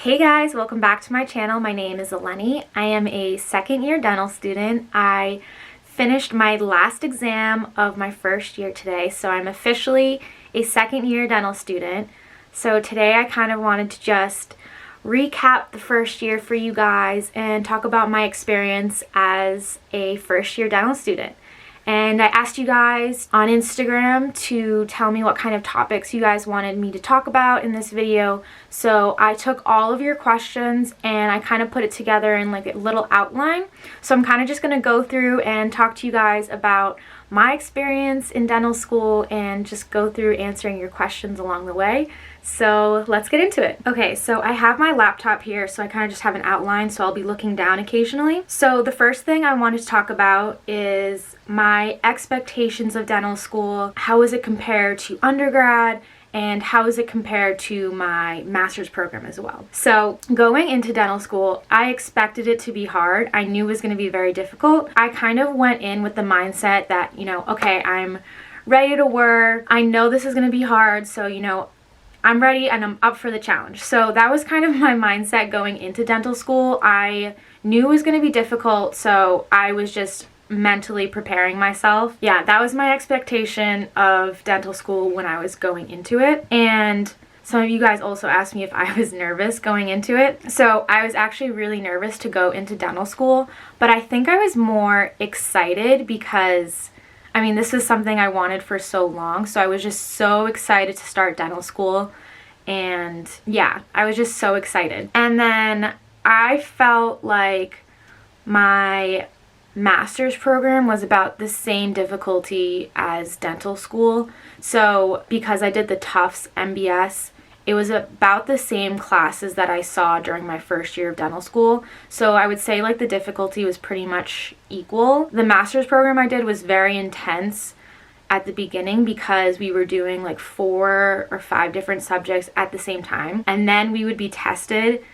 Hey guys, welcome back to my channel. My name is Eleni. I am a second year dental student. I finished my last exam of my first year today, so I'm officially a second year dental student. So today I kind of wanted to just recap the first year for you guys and talk about my experience as a first year dental student. And I asked you guys on Instagram to tell me what kind of topics you guys wanted me to talk about in this video. So I took all of your questions and I kind of put it together in like a little outline. So I'm kind of just going to go through and talk to you guys about my experience in dental school and just go through answering your questions along the way. So let's get into it. Okay, so I have my laptop here, so I kind of just have an outline, so I'll be looking down occasionally. So the first thing I wanted to talk about is my expectations of dental school. How is it compared to undergrad? And how is it compared to my master's program as well? So going into dental school, I expected it to be hard. I knew it was going to be very difficult. I kind of went in with the mindset that, okay, I'm ready to work. I know this is going to be hard, so, I'm ready and I'm up for the challenge. So that was kind of my mindset going into dental school. I knew it was going to be difficult, so I was just mentally preparing myself. Yeah, that was my expectation of dental school when I was going into it. And some of you guys also asked me if I was nervous going into it. So I was actually really nervous to go into dental school, but I think I was more excited because this is something I wanted for so long. So I was just so excited to start dental school. And yeah, I was just so excited. And then I felt like my master's program was about the same difficulty as dental school. So because I did the Tufts MBS, it was about the same classes that I saw during my first year of dental school. So I would say like the difficulty was pretty much equal. The master's program I did was very intense at the beginning because we were doing like 4 or 5 different subjects at the same time. And then we would be tested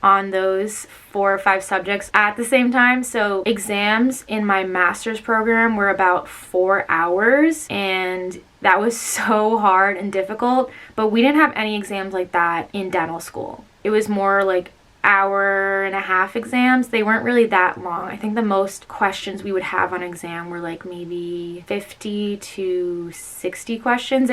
on those 4 or 5 subjects at the same time. So exams in my master's program were about 4 hours, and that was so hard and difficult. But we didn't have any exams like that in dental school. It was more like hour-and-a-half exams. They weren't really that long. I think the most questions we would have on exam were like maybe 50 to 60 questions.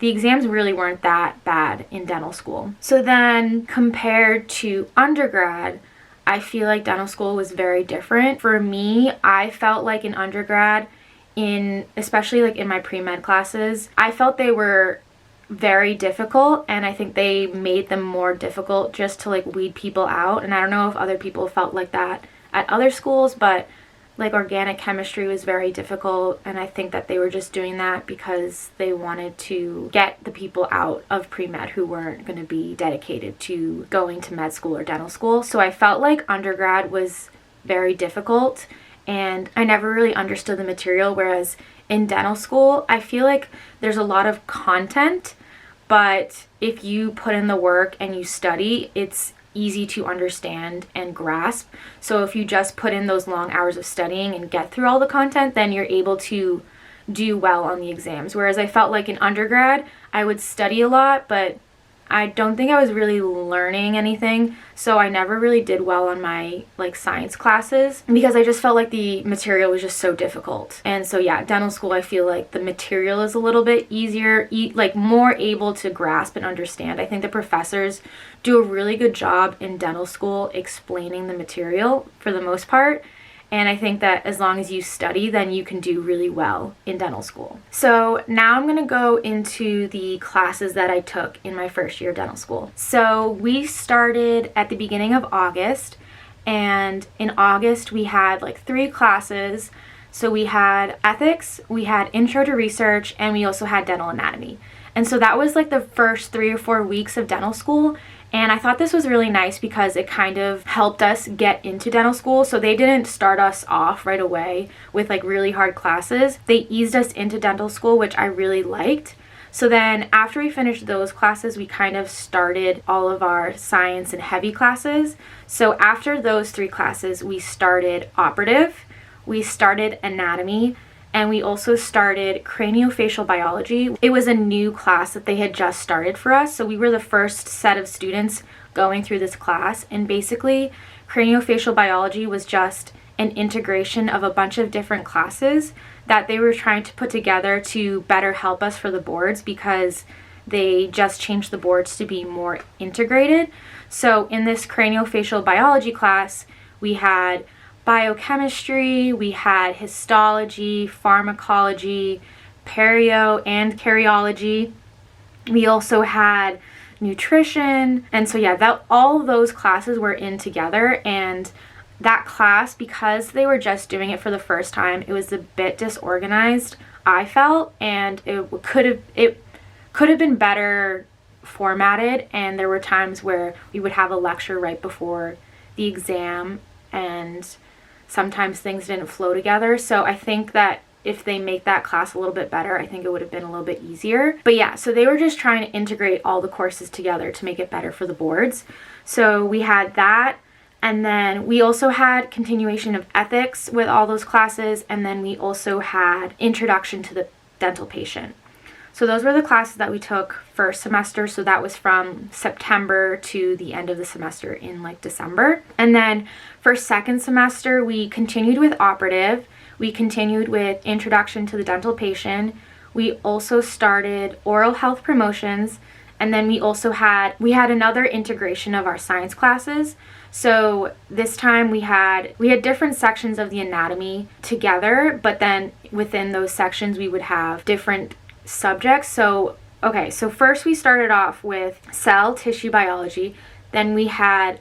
The exams really weren't that bad in dental school. So then compared to undergrad, I feel like dental school was very different. For me, I felt like in undergrad, especially like in my pre-med classes, I felt they were very difficult, and I think they made them more difficult just to like weed people out. And I don't know if other people felt like that at other schools, but like organic chemistry was very difficult, and I think that they were just doing that because they wanted to get the people out of pre-med who weren't going to be dedicated to going to med school or dental school. So I felt like undergrad was very difficult, and I never really understood the material, whereas in dental school, I feel like there's a lot of content, but if you put in the work and you study, it's easy to understand and grasp. So if you just put in those long hours of studying and get through all the content, then you're able to do well on the exams. Whereas I felt like in undergrad, I would study a lot, but I don't think I was really learning anything. So I never really did well on my like science classes because I just felt like the material was just so difficult. And so yeah, dental school, I feel like the material is a little bit easier, like more able to grasp and understand. I think the professors do a really good job in dental school explaining the material for the most part. And I think that as long as you study, then you can do really well in dental school. So now I'm going to go into the classes that I took in my first year of dental school. So we started at the beginning of August, and in August we had like 3 classes. So we had ethics, we had intro to research, and we also had dental anatomy. And so that was like the first 3 or 4 weeks of dental school. And I thought this was really nice because it kind of helped us get into dental school. So they didn't start us off right away with like really hard classes. They eased us into dental school, which I really liked. So then after we finished those classes, we kind of started all of our science and heavy classes. So after those 3 classes, we started operative, we started anatomy, and we also started craniofacial biology. It was a new class that they had just started for us, so we were the first set of students going through this class, and basically craniofacial biology was just an integration of a bunch of different classes that they were trying to put together to better help us for the boards, because they just changed the boards to be more integrated. So in this craniofacial biology class, we had biochemistry, we had histology, pharmacology, perio and karyology. We also had nutrition. And so yeah, all of those classes were in together, and that class, because they were just doing it for the first time, it was a bit disorganized, I felt, and it could have been better formatted, and there were times where we would have a lecture right before the exam, and sometimes things didn't flow together. So I think that if they make that class a little bit better, I think it would have been a little bit easier. But yeah, so they were just trying to integrate all the courses together to make it better for the boards. So we had that, and then we also had continuation of ethics with all those classes, and then we also had introduction to the dental patient. So those were the classes that we took first semester. So that was from September to the end of the semester in like December. And then for second semester, we continued with operative. We continued with introduction to the dental patient. We also started oral health promotions. And then we had another integration of our science classes. So this time we had different sections of the anatomy together, but then within those sections we would have different subjects. So first we started off with cell tissue biology, then we had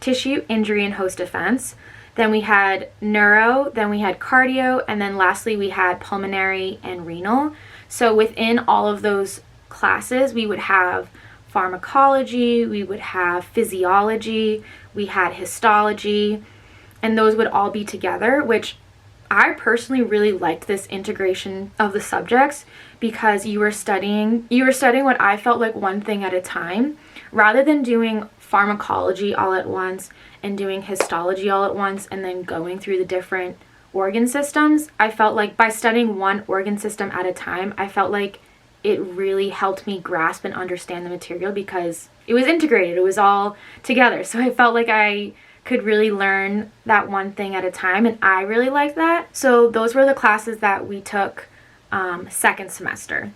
tissue injury and host defense, then we had neuro, then we had cardio, and then lastly we had pulmonary and renal. So within all of those classes we would have pharmacology, we would have physiology, we had histology, and those would all be together, which I personally really liked this integration of the subjects, because you were studying what I felt like one thing at a time, rather than doing pharmacology all at once and doing histology all at once and then going through the different organ systems. I felt like by studying one organ system at a time, I felt like it really helped me grasp and understand the material, because it was integrated, it was all together. So I felt like I could really learn that one thing at a time, and I really liked that. So those were the classes that we took second semester.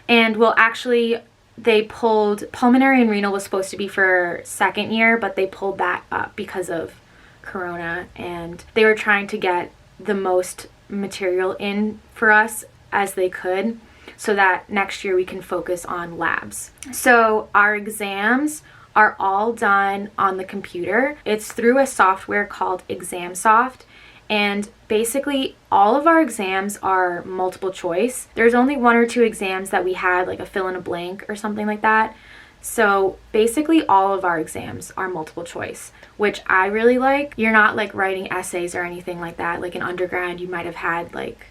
And well, actually they pulled pulmonary and renal was supposed to be for second year, but they pulled that up because of Corona, and they were trying to get the most material in for us as they could, so that next year we can focus on labs. So our exams are all done on the computer. It's through a software called ExamSoft, and basically all of our exams are multiple choice. There's only one or two exams that we had like a fill in a blank or something like that. So basically all of our exams are multiple choice, which I really like. You're not like writing essays or anything like that. Like in undergrad you might have had like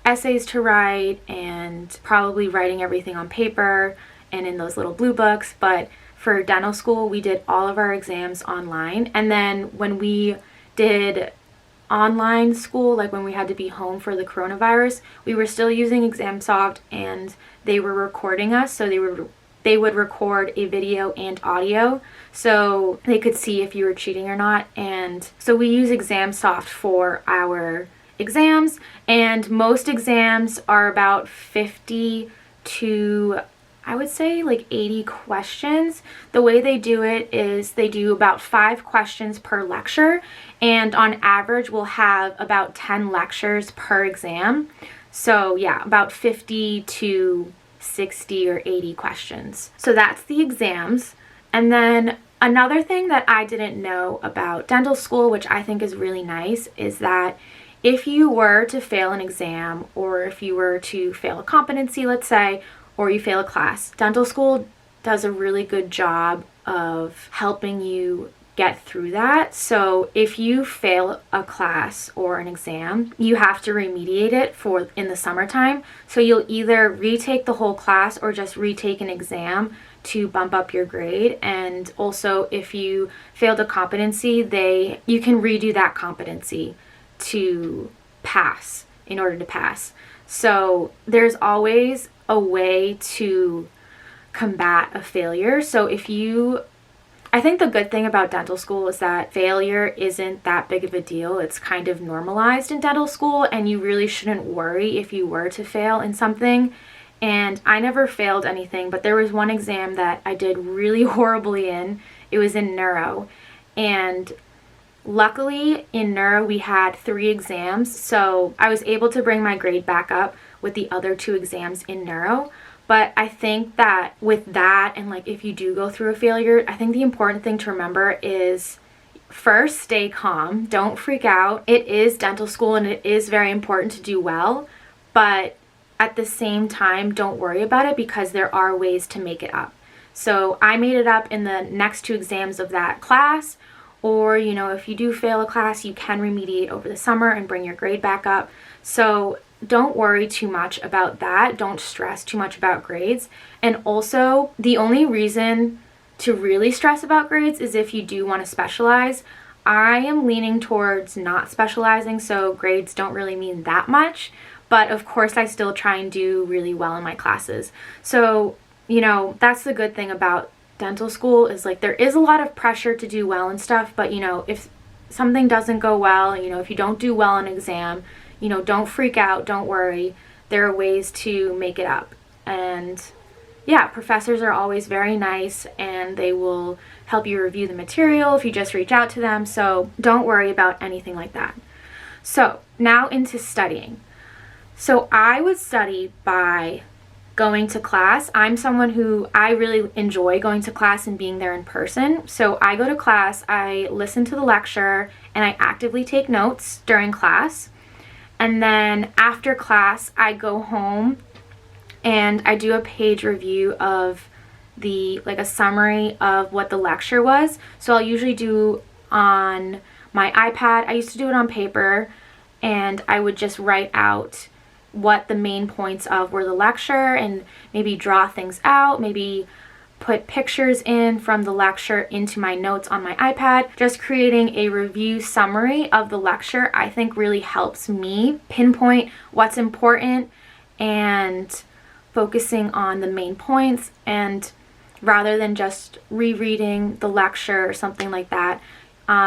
essays to write and probably writing everything on paper and in those little blue books, but for dental school we did all of our exams online. And then when we did online school, like when we had to be home for the coronavirus, we were still using ExamSoft, and they were recording us, so they would record a video and audio so they could see if you were cheating or not. And so we use ExamSoft for our exams, and most exams are about 50 to, I would say, like 80 questions. The way they do it is they do about 5 questions per lecture, and on average we'll have about 10 lectures per exam. So yeah, about 50 to 60 or 80 questions. So that's the exams. And then another thing that I didn't know about dental school, which I think is really nice, is that if you were to fail an exam, or if you were to fail a competency, let's say, or you fail a class, dental school does a really good job of helping you get through that. So if you fail a class or an exam, you have to remediate it in the summertime. So you'll either retake the whole class or just retake an exam to bump up your grade. And also if you failed a competency, you can redo that competency to pass in order to pass. So there's always a way to combat a failure. So I think the good thing about dental school is that failure isn't that big of a deal. It's kind of normalized in dental school, and you really shouldn't worry if you were to fail in something. And I never failed anything, but there was one exam that I did really horribly in. It was in neuro. And luckily in neuro we had 3 exams, so I was able to bring my grade back up with the other 2 exams in neuro. But I think that with that, and like if you do go through a failure, I think the important thing to remember is first, stay calm. Don't freak out. It is dental school and it is very important to do well, but at the same time, don't worry about it because there are ways to make it up. So I made it up in the next 2 exams of that class, or if you do fail a class, you can remediate over the summer and bring your grade back up. So don't worry too much about that. Don't stress too much about grades. And also, the only reason to really stress about grades is if you do want to specialize. I am leaning towards not specializing, so grades don't really mean that much. But of course, I still try and do really well in my classes. So, that's the good thing about dental school is like there is a lot of pressure to do well and stuff. But, if something doesn't go well, if you don't do well on an exam, don't freak out, don't worry. There are ways to make it up. And yeah, professors are always very nice and they will help you review the material if you just reach out to them. So don't worry about anything like that. So now into studying. So I would study by going to class. I'm someone who I really enjoy going to class and being there in person. So I go to class, I listen to the lecture, and I actively take notes during class. And then after class, I go home and I do a page review of a summary of what the lecture was. So I'll usually do on my iPad. I used to do it on paper, and I would just write out what the main points of were the lecture and maybe draw things out, maybe put pictures in from the lecture into my notes on my iPad. Just creating a review summary of the lecture, I think really helps me pinpoint what's important and focusing on the main points, and rather than just rereading the lecture or something like that.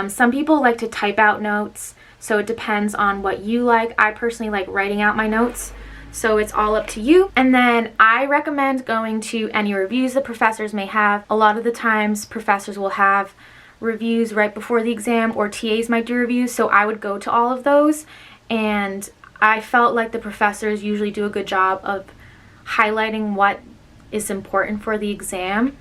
Some people like to type out notes, so it depends on what you like. I personally like writing out my notes. So it's all up to you. And then I recommend going to any reviews the professors may have. A lot of the times professors will have reviews right before the exam, or TAs might do reviews, so I would go to all of those. And I felt like the professors usually do a good job of highlighting what is important for the exam.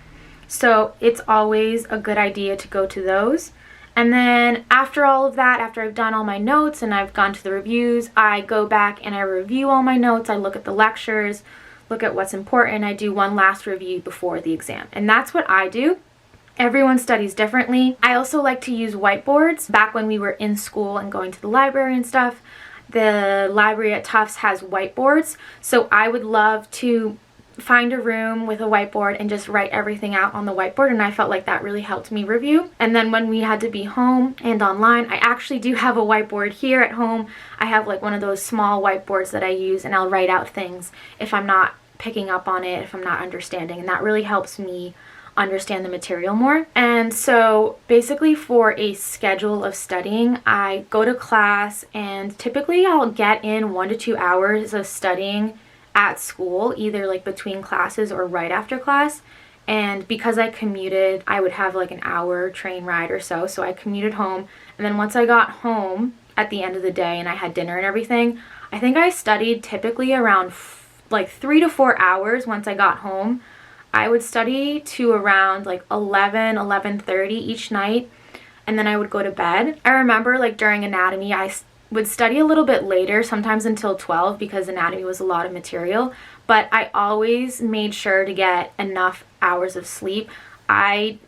So it's always a good idea to go to those. And then after all of that, after I've done all my notes and I've gone to the reviews, I go back and I review all my notes. I look at the lectures, look at what's important. I do one last review before the exam. And that's what I do. Everyone studies differently. I also like to use whiteboards. Back when we were in school and going to the library and stuff, the library at Tufts has whiteboards. So I would love to find a room with a whiteboard and just write everything out on the whiteboard, and I felt like that really helped me review. And then when we had to be home and online, I actually do have a whiteboard here at home. I have like one of those small whiteboards that I use, and I'll write out things if I'm not picking up on it, if I'm not understanding, and that really helps me understand the material more. And so basically for a schedule of studying, I go to class and typically I'll get in 1 to 2 hours of studying at school, either like between classes or right after class. And because I commuted, I would have like an hour train ride or so. So I commuted home, and then once I got home at the end of the day and I had dinner and everything, I think I studied typically around like 3 to 4 hours once I got home. I would study to around like 11:30 each night, and then I would go to bed. I remember like during anatomy, I would study a little bit later, sometimes until 12, because anatomy was a lot of material, but I always made sure to get enough hours of sleep. I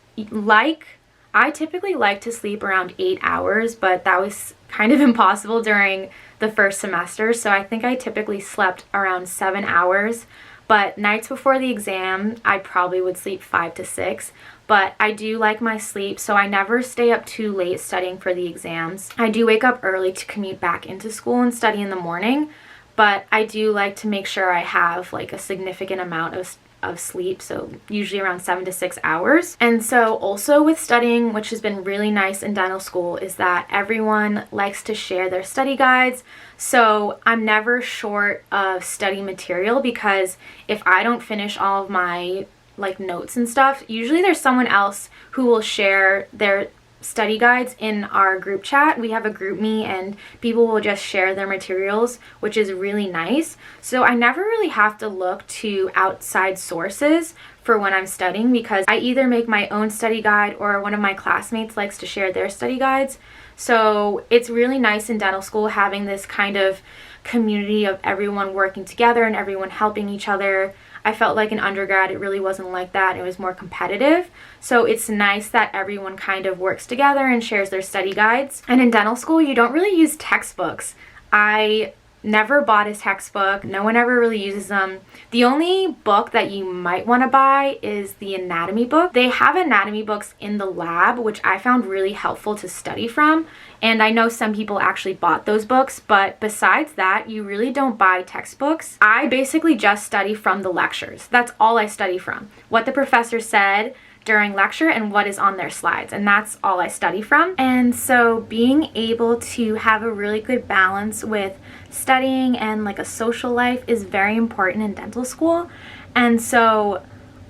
typically like to sleep around 8 hours, but that was kind of impossible during the first semester, so I think I typically slept around 7 hours. But nights before the exam, I probably would sleep 5 to 6. but I do like my sleep, so I never stay up too late studying for the exams. I do wake up early to commute back into school and study in the morning, but I do like to make sure I have like a significant amount of sleep, so usually around 7 to 6 hours. And so also with studying, which has been really nice in dental school, is that everyone likes to share their study guides. So I'm never short of study material, because if I don't finish all of my like notes and stuff, usually there's someone else who will share their study guides in our group chat. We have a group me and people will just share their materials, which is really nice. So I never really have to look to outside sources for when I'm studying, because I either make my own study guide or one of my classmates likes to share their study guides. So it's really nice in dental school having this kind of community of everyone working together and everyone helping each other. I felt like in undergrad it really wasn't like that. It was more competitive. So it's nice that everyone kind of works together and shares their study guides. And in dental school, you don't really use textbooks. I never bought a textbook. No one ever really uses them. The only book that you might want to buy is the anatomy book. They have anatomy books in the lab, which I found really helpful to study from. And I know some people actually bought those books, but besides that, you really don't buy textbooks. I basically just study from the lectures. That's all I study from. What the professor said during lecture and what is on their slides, and that's all I study from. And so being able to have a really good balance with studying and like a social life is very important in dental school. And so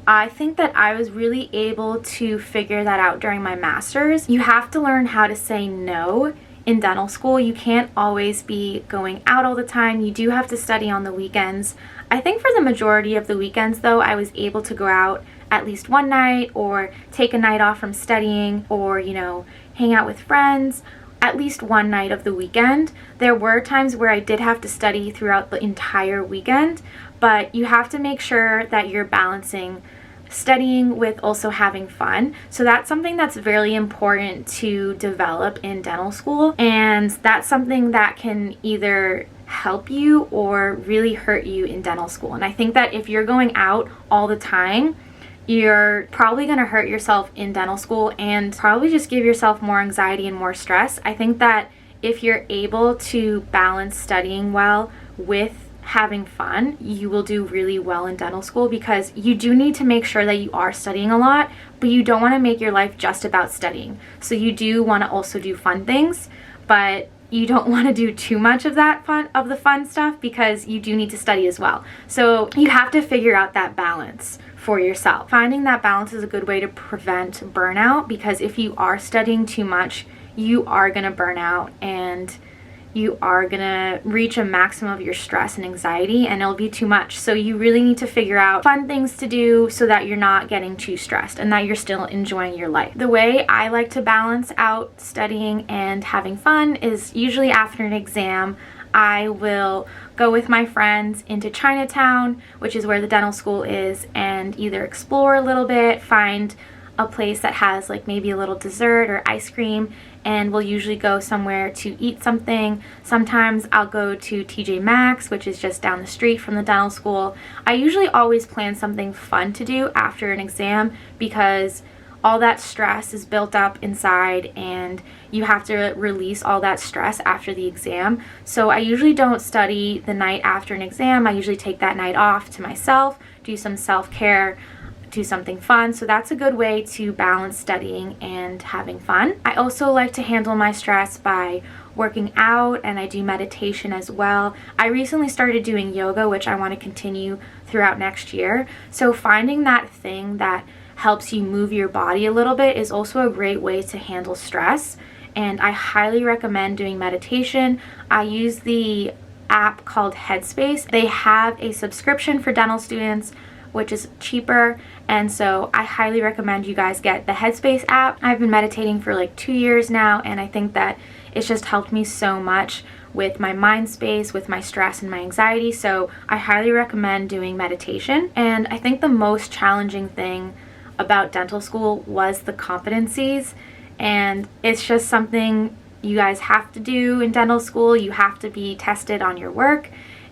I think that I was really able to figure that out during my master's. You have to learn how to say no in dental school. You can't always be going out all the time. You do have to study on the weekends. I think for the majority of the weekends though, I was able to go out at least one night or take a night off from studying, or, you know, hang out with friends at least one night of the weekend. There were times where I did have to study throughout the entire weekend, but you have to make sure that you're balancing studying with also having fun. So that's something that's very important to develop in dental school, and that's something that can either help you or really hurt you in dental school. And I think that if you're going out all the time, you're probably going to hurt yourself in dental school and probably just give yourself more anxiety and more stress. I think that if you're able to balance studying well with having fun, you will do really well in dental school, because you do need to make sure that you are studying a lot, but you don't want to make your life just about studying. So you do want to also do fun things, but you don't want to do too much of the fun stuff, because you do need to study as well. So you have to figure out that balance for yourself. Finding that balance is a good way to prevent burnout, because if you are studying too much, you are going to burn out and you are going to reach a maximum of your stress and anxiety, and it'll be too much. So you really need to figure out fun things to do so that you're not getting too stressed and that you're still enjoying your life. The way I like to balance out studying and having fun is usually after an exam, I will go with my friends into Chinatown, which is where the dental school is, and either explore a little bit, find a place that has like maybe a little dessert or ice cream, and we'll usually go somewhere to eat something. Sometimes I'll go to TJ Maxx, which is just down the street from the dental school. I usually always plan something fun to do after an exam, because all that stress is built up inside and you have to release all that stress after the exam. So I usually don't study the night after an exam. I usually take that night off to myself, do some self-care, do something fun. So that's a good way to balance studying and having fun. I also like to handle my stress by working out, and I do meditation as well. I recently started doing yoga, which I want to continue throughout next year. So finding that thing that helps you move your body a little bit is also a great way to handle stress, and I highly recommend doing meditation. I use the app called Headspace. They have a subscription for dental students, which is cheaper, and so I highly recommend you guys get the Headspace app. I've been meditating for like 2 years now, and I think that it's just helped me so much with my mind space, with my stress and my anxiety. So I highly recommend doing meditation. And I think the most challenging thing about dental school was the competencies, and it's just something you guys have to do in dental school. You have to be tested on your work,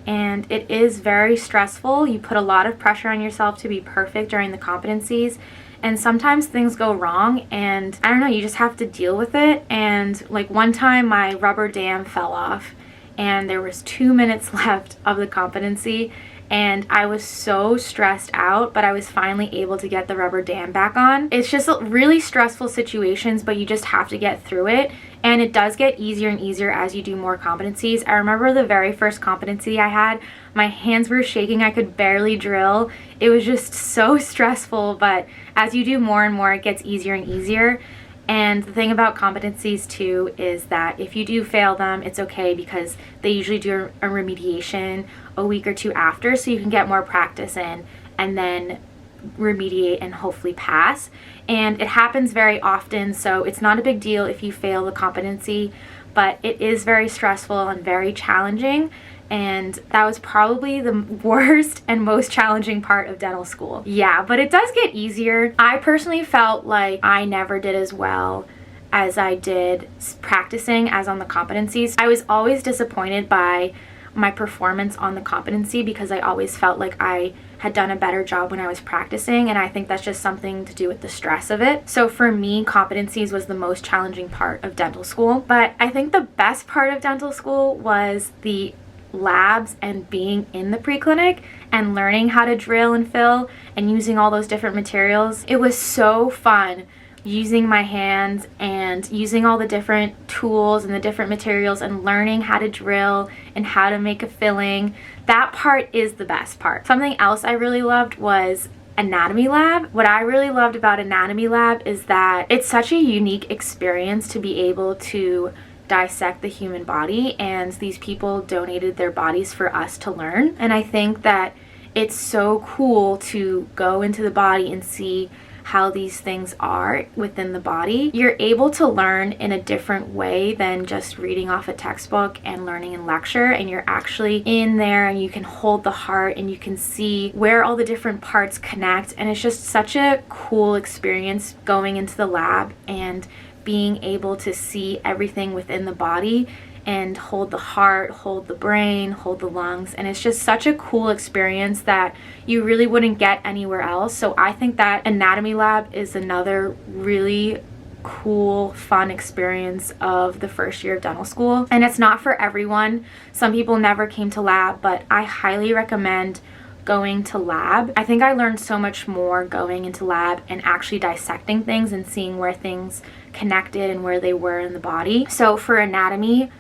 and it is very stressful. You put a lot of pressure on yourself to be perfect during the competencies, and sometimes things go wrong, and I don't know, you just have to deal with it. And like one time my rubber dam fell off and there was 2 minutes left of the competency, and I was so stressed out, but I was finally able to get the rubber dam back on. It's just really stressful situations, but you just have to get through it. And it does get easier and easier as you do more competencies. I remember the very first competency I had, my hands were shaking, I could barely drill. It was just so stressful, but as you do more and more, it gets easier and easier. And the thing about competencies too is that if you do fail them, it's okay, because they usually do a remediation a week or two after, so you can get more practice in and then remediate and hopefully pass. And it happens very often, so it's not a big deal if you fail the competency, but it is very stressful and very challenging. And that was probably the worst and most challenging part of dental school. Yeah, but it does get easier. I personally felt like I never did as well as I did practicing as on the competencies. I was always disappointed by my performance on the competency because I always felt like I had done a better job when I was practicing, and I think that's just something to do with the stress of it. So for me, competencies was the most challenging part of dental school. But I think the best part of dental school was the labs and being in the pre-clinic and learning how to drill and fill and using all those different materials. It was so fun using my hands and using all the different tools and the different materials and learning how to drill and how to make a filling. That part is the best part. Something else I really loved was anatomy lab. What I really loved about anatomy lab is that it's such a unique experience to be able to dissect the human body, and these people donated their bodies for us to learn. And I think that it's so cool to go into the body and see how these things are within the body. You're able to learn in a different way than just reading off a textbook and learning in lecture, and you're actually in there and you can hold the heart and you can see where all the different parts connect. And it's just such a cool experience going into the lab and being able to see everything within the body and hold the heart, hold the brain, hold the lungs. And it's just such a cool experience that you really wouldn't get anywhere else. So I think that anatomy lab is another really cool, fun experience of the first year of dental school. And it's not for everyone. Some people never came to lab, but I highly recommend going to lab. I think I learned so much more going into lab and actually dissecting things and seeing where things connected and where they were in the body. So for anatomy,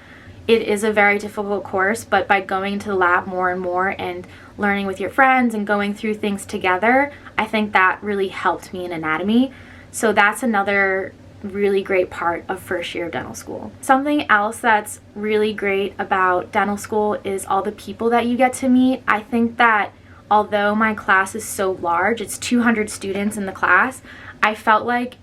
it is a very difficult course, but by going into the lab more and more and learning with your friends and going through things together, I think that really helped me in anatomy. So that's another really great part of first year of dental school. Something else that's really great about dental school is all the people that you get to meet. I think that although my class is so large, it's 200 students in the class, I felt like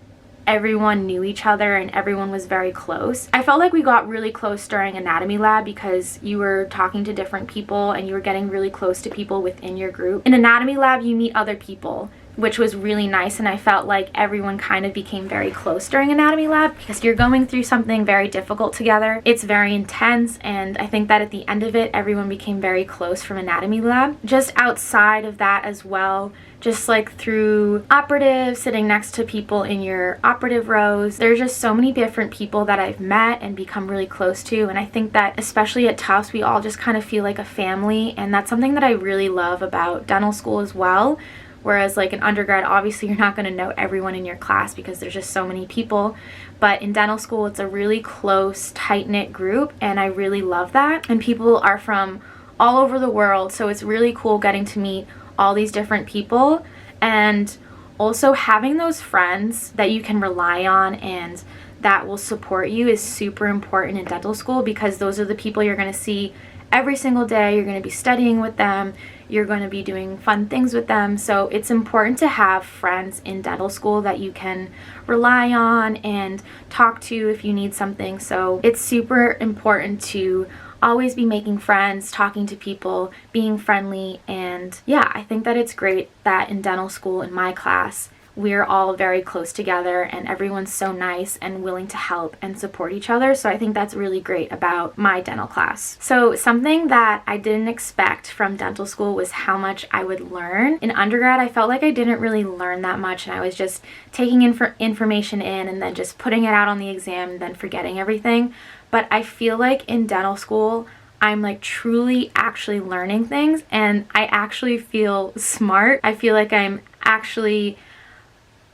everyone knew each other and everyone was very close. I felt like we got really close during anatomy lab because you were talking to different people and you were getting really close to people within your group. In anatomy lab, you meet other people, which was really nice, and I felt like everyone kind of became very close during anatomy lab because you're going through something very difficult together. It's very intense, and I think that at the end of it, everyone became very close from anatomy lab. Just outside of that as well, just like through operative, sitting next to people in your operative rows, there's just so many different people that I've met and become really close to. And I think that especially at Tufts, we all just kind of feel like a family, and that's something that I really love about dental school as well. Whereas like in undergrad, obviously you're not going to know everyone in your class because there's just so many people. But in dental school, it's a really close, tight-knit group, and I really love that. And people are from all over the world, so it's really cool getting to meet all these different people. And also having those friends that you can rely on and that will support you is super important in dental school, because those are the people you're going to see every single day. You're going to be studying with them. You're going to be doing fun things with them. So it's important to have friends in dental school that you can rely on and talk to if you need something. So it's super important to always be making friends, talking to people, being friendly. And yeah, I think that it's great that in dental school, in my class, we're all very close together and everyone's so nice and willing to help and support each other. So I think that's really great about my dental class. So something that I didn't expect from dental school was how much I would learn. In undergrad, I felt like I didn't really learn that much, and I was just taking information in and then just putting it out on the exam and then forgetting everything. But I feel like in dental school, I'm like truly actually learning things, and I actually feel smart. I feel like I'm actually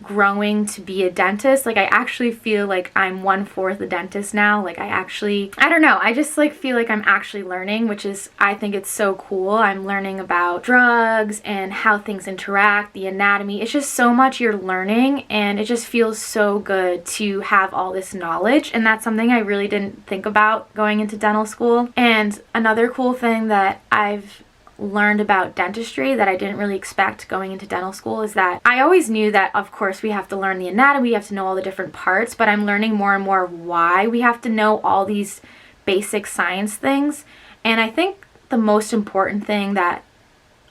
growing to be a dentist. Like I actually feel like I'm 1/4 a dentist now. Like I don't know, I just like feel like I'm actually learning, which is, I think it's so cool. I'm learning about drugs and how things interact, the anatomy. It's just so much you're learning, and it just feels so good to have all this knowledge, and that's something I really didn't think about going into dental school. And another cool thing that I've learned about dentistry that I didn't really expect going into dental school is that I always knew that, of course, we have to learn the anatomy, we have to know all the different parts, but I'm learning more and more why we have to know all these basic science things. And I think the most important thing that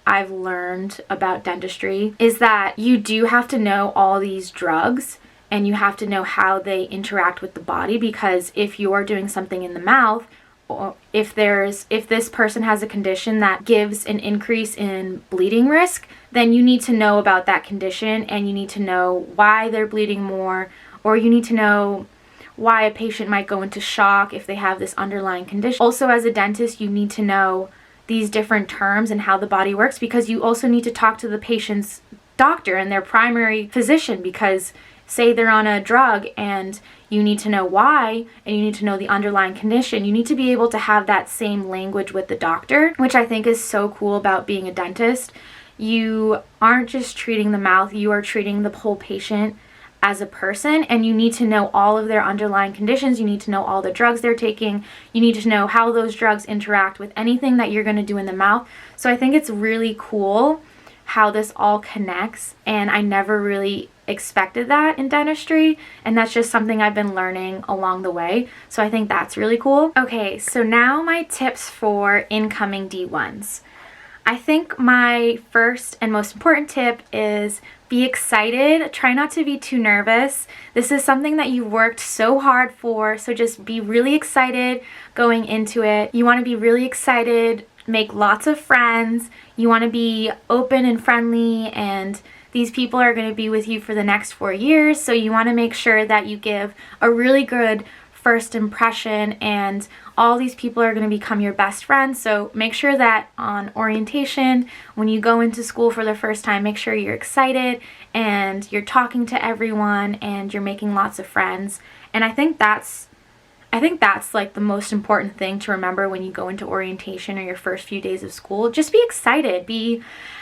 I've learned about dentistry is that you do have to know all these drugs, and you have to know how they interact with the body, because if you're doing something in the mouth, if this person has a condition that gives an increase in bleeding risk, then you need to know about that condition, and you need to know why they're bleeding more, or you need to know why a patient might go into shock if they have this underlying condition. Also, as a dentist, you need to know these different terms and how the body works, because you also need to talk to the patient's doctor and their primary physician, because say they're on a drug and you need to know why, and you need to know the underlying condition. You need to be able to have that same language with the doctor, which I think is so cool about being a dentist. You aren't just treating the mouth, you are treating the whole patient as a person, and you need to know all of their underlying conditions. You need to know all the drugs they're taking. You need to know how those drugs interact with anything that you're going to do in the mouth. So I think it's really cool how this all connects, and I never really expected that in dentistry, and that's just something I've been learning along the way. So I think that's really cool. Okay, so now my tips for incoming D1s. I think my first and most important tip is be excited. Try not to be too nervous. This is something that you worked so hard for, so just be really excited going into it. You want to be really excited, make lots of friends. You want to be open and friendly, and these people are going to be with you for the next 4 years, so you want to make sure that you give a really good first impression, and all these people are going to become your best friends. So make sure that on orientation, when you go into school for the first time, make sure you're excited and you're talking to everyone and you're making lots of friends. And I think that's like the most important thing to remember when you go into orientation or your first few days of school. Just be excited,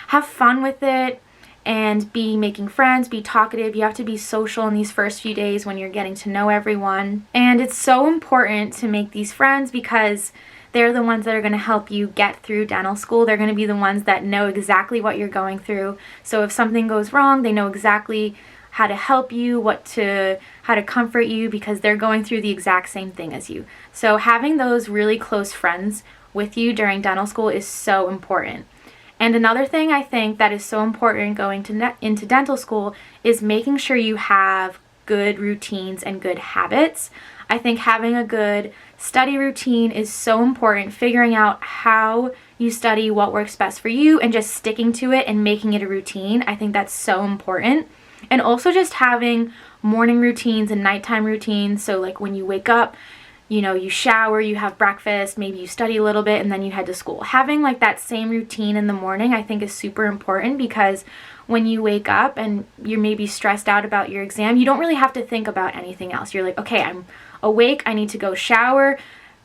have fun with it, and be making friends, be talkative. You have to be social in these first few days when you're getting to know everyone. And it's so important to make these friends, because they're the ones that are going to help you get through dental school. They're going to be the ones that know exactly what you're going through. So if something goes wrong, they know exactly how to help you, how to comfort you, because they're going through the exact same thing as you. So having those really close friends with you during dental school is so important. And another thing I think that is so important going into dental school is making sure you have good routines and good habits. I think having a good study routine is so important, figuring out how you study, what works best for you, and just sticking to it and making it a routine. I think that's so important. And also just having morning routines and nighttime routines. So like when you wake up, you shower, you have breakfast, maybe you study a little bit, and then you head to school. Having like that same routine in the morning, I think is super important, because when you wake up and you're maybe stressed out about your exam, you don't really have to think about anything else. You're like, okay, I'm awake, I need to go shower,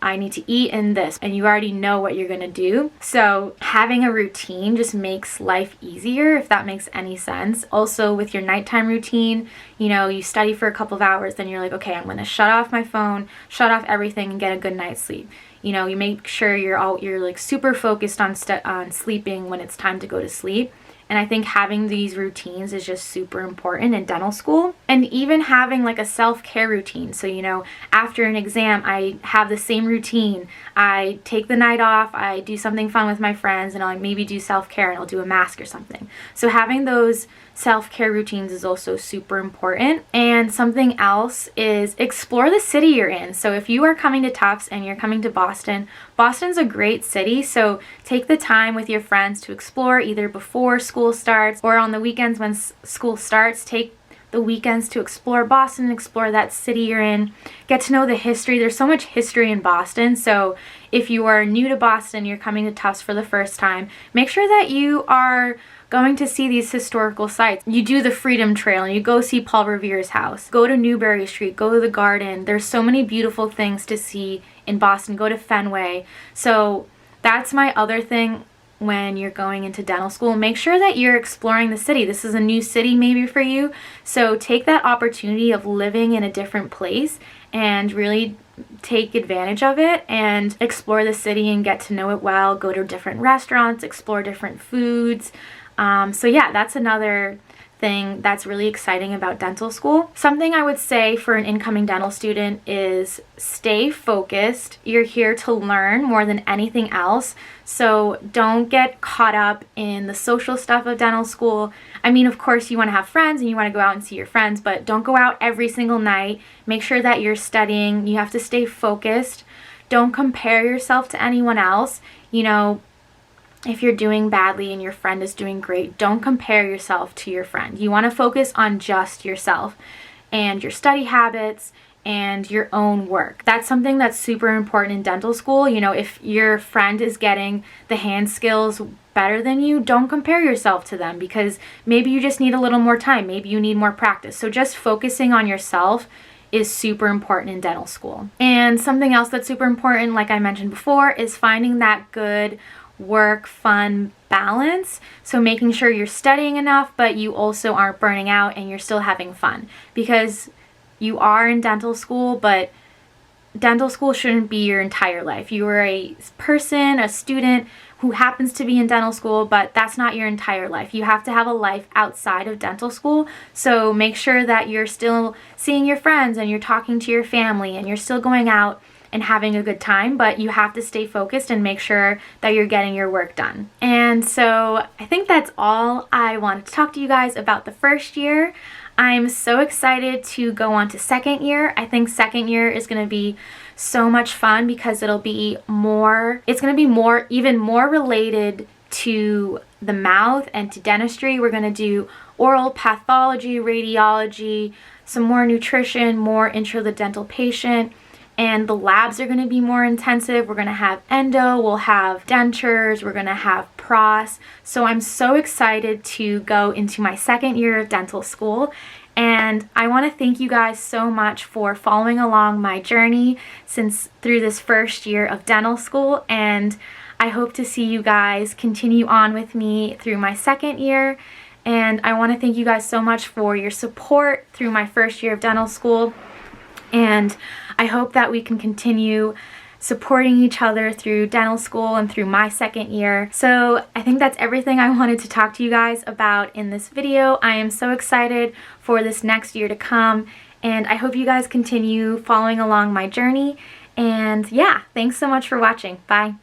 I need to eat and this, and you already know what you're gonna do. So having a routine just makes life easier, if that makes any sense. Also with your nighttime routine, you study for a couple of hours, then you're like, okay, I'm gonna shut off my phone, shut off everything, and get a good night's sleep. You make sure you're like super focused on sleeping when it's time to go to sleep. And I think having these routines is just super important in dental school. And even having like a self-care routine. So, after an exam, I have the same routine. I take the night off, I do something fun with my friends, and I'll maybe do self-care, and I'll do a mask or something. So having those self-care routines is also super important. And something else is explore the city you're in. So if you are coming to Tufts and you're coming to Boston, Boston's a great city, so take the time with your friends to explore either before school starts or on the weekends when school starts. Take the weekends to explore Boston, explore that city you're in, get to know the history. There's so much history in Boston, so if you are new to Boston, you're coming to Tufts for the first time, make sure that you are going to see these historical sites. You do the Freedom Trail and you go see Paul Revere's house. Go to Newbury Street, go to the Garden. There's so many beautiful things to see in Boston. Go to Fenway. So that's my other thing when you're going into dental school. Make sure that you're exploring the city. This is a new city maybe for you, so take that opportunity of living in a different place and really take advantage of it and explore the city and get to know it well. Go to different restaurants, explore different foods. So yeah, that's another thing that's really exciting about dental school. Something I would say for an incoming dental student is stay focused. You're here to learn more than anything else, so don't get caught up in the social stuff of dental school. I mean, of course you want to have friends and you want to go out and see your friends, but don't go out every single night. Make sure that you're studying. You have to stay focused. Don't compare yourself to anyone else. You know, if you're doing badly and your friend is doing great, don't compare yourself to your friend. You want to focus on just yourself and your study habits and your own work. That's something that's super important in dental school. You know, if your friend is getting the hand skills better than you, don't compare yourself to them, because maybe you just need a little more time. Maybe you need more practice. So just focusing on yourself is super important in dental school. And something else that's super important, like I mentioned before, is finding that good work fun balance. So making sure you're studying enough, but you also aren't burning out and you're still having fun, because you are in dental school, but dental school shouldn't be your entire life. You are a person, a student who happens to be in dental school, but that's not your entire life. You have to have a life outside of dental school. So make sure that you're still seeing your friends and you're talking to your family and you're still going out and having a good time, but you have to stay focused and make sure that you're getting your work done. And so I think that's all I wanted to talk to you guys about the first year. I'm so excited to go on to second year. I think second year is going to be so much fun because it's going to be even more related to the mouth and to dentistry. We're going to do oral pathology, radiology, some more nutrition, more intro to the dental patient. And the labs are going to be more intensive. We're going to have endo, we'll have dentures, we're going to have pros. So I'm so excited to go into my second year of dental school. And I want to thank you guys so much for following along my journey through this first year of dental school. And I hope to see you guys continue on with me through my second year. And I want to thank you guys so much for your support through my first year of dental school. And I hope that we can continue supporting each other through dental school and through my second year. So I think that's everything I wanted to talk to you guys about in this video. I am so excited for this next year to come, and I hope you guys continue following along my journey. And yeah, thanks so much for watching. Bye.